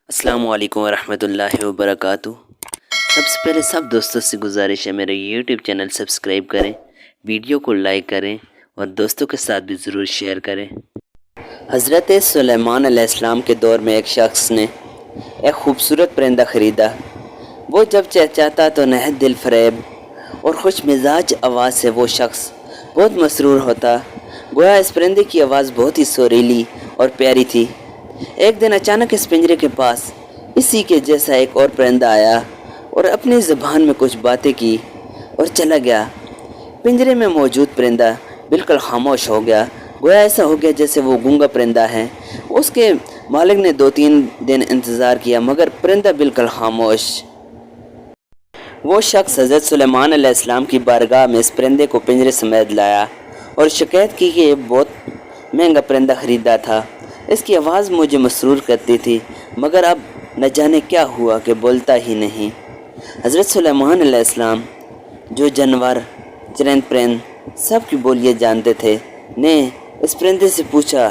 السلام علیکم ورحمۃ اللہ وبرکاتہ۔ سب سے پہلے سب دوستوں سے گزارش ہے میرے یوٹیوب چینل سبسکرائب کریں، ویڈیو کو لائک کریں اور دوستوں کے ساتھ بھی ضرور شیئر کریں۔ حضرت سلیمان علیہ السلام کے دور میں ایک شخص نے ایک خوبصورت پرندہ خریدا۔ وہ جب چہچہاتا تو نہایت دل فریب اور خوش مزاج آواز سے وہ شخص بہت مسرور ہوتا، گویا اس پرندے کی آواز بہت ہی سریلی اور پیاری تھی۔ ایک دن اچانک اس پنجرے کے پاس اسی کے جیسا ایک اور پرندہ آیا اور اپنی زبان میں کچھ باتیں کی اور چلا گیا۔ پنجرے میں موجود پرندہ بالکل خاموش ہو گیا، گویا ایسا ہو گیا جیسے وہ گونگا پرندہ ہے۔ اس کے مالک نے 2-3 دن انتظار کیا مگر پرندہ بالکل خاموش۔ وہ شخص حضرت سلیمان علیہ السلام کی بارگاہ میں اس پرندے کو پنجرے سمیت لایا اور شکایت کی کہ یہ بہت مہنگا پرندہ خریدا تھا، اس کی آواز مجھے مسرور کرتی تھی مگر اب نہ جانے کیا ہوا کہ بولتا ہی نہیں۔ حضرت سلیمان علیہ السلام جو جانور، چرند پرند سب کی بولیاں جانتے تھے نے اس پرندے سے پوچھا،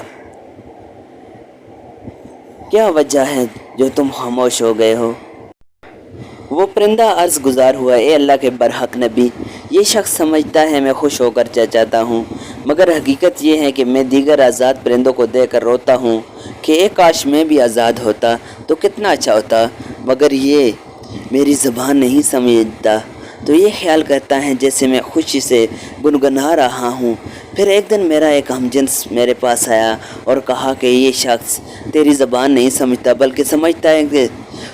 کیا وجہ ہے جو تم خاموش ہو گئے ہو؟ وہ پرندہ عرض گزار ہوا، اے اللہ کے برحق نبی، یہ شخص سمجھتا ہے میں خوش ہو کر چہچہاتا ہوں مگر حقیقت یہ ہے کہ میں دیگر آزاد پرندوں کو دیکھ کر روتا ہوں کہ ایک کاش میں بھی آزاد ہوتا تو کتنا اچھا ہوتا، مگر یہ میری زبان نہیں سمجھتا تو یہ خیال کرتا ہے جیسے میں خوشی سے گنگنا رہا ہوں۔ پھر ایک دن میرا ایک ہمجنس میرے پاس آیا اور کہا کہ یہ شخص تیری زبان نہیں سمجھتا بلکہ سمجھتا ہے کہ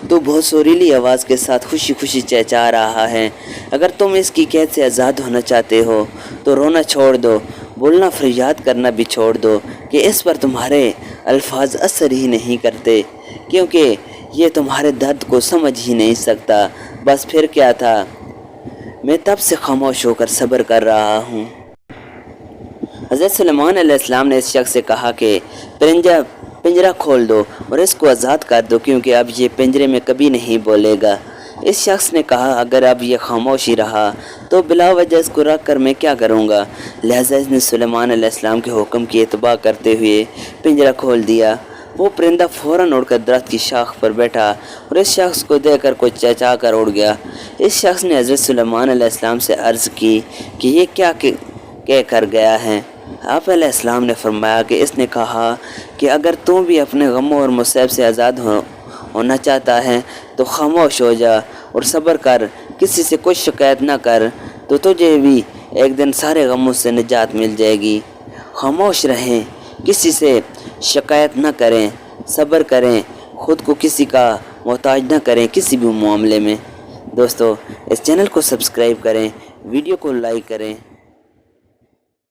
تو بہت سریلی آواز کے ساتھ خوشی خوشی چہچہا رہا ہے۔ اگر تم اس کی قید سے آزاد ہونا چاہتے ہو تو رونا چھوڑ دو، بولنا فریاد کرنا بھی چھوڑ دو کہ اس پر تمہارے الفاظ اثر ہی نہیں کرتے کیونکہ یہ تمہارے درد کو سمجھ ہی نہیں سکتا۔ بس پھر کیا تھا، میں تب سے خاموش ہو کر صبر کر رہا ہوں۔ حضرت سلیمان علیہ السلام نے اس شخص سے کہا کہ پنجرہ کھول دو اور اس کو آزاد کر دو کیونکہ اب یہ پنجرے میں کبھی نہیں بولے گا۔ اس شخص نے کہا، اگر اب یہ خاموش ہی رہا تو بلا وجہ اس کو رکھ کر میں کیا کروں گا؟ لہٰذا اس نے سلیمان علیہ السلام کے حکم کی اتباع کرتے ہوئے پنجرہ کھول دیا۔ وہ پرندہ فوراً اڑ کر درخت کی شاخ پر بیٹھا اور اس شخص کو دیکھ کر کچھ چہچہا کر اڑ گیا۔ اس شخص نے حضرت سلیمان علیہ السلام سے عرض کی کہ یہ کیا کہہ کر گیا ہے؟ آپ علیہ السلام نے فرمایا کہ اس نے کہا کہ اگر تم بھی اپنے غموں اور مصائب سے آزاد ہونا چاہتا ہے تو خاموش ہو جا اور صبر کر، کسی سے کچھ شکایت نہ کر تو تجھے بھی ایک دن سارے غموں سے نجات مل جائے گی۔ خاموش رہیں، کسی سے شکایت نہ کریں، صبر کریں، خود کو کسی کا محتاج نہ کریں کسی بھی معاملے میں۔ دوستو اس چینل کو سبسکرائب کریں، ویڈیو کو لائک کریں۔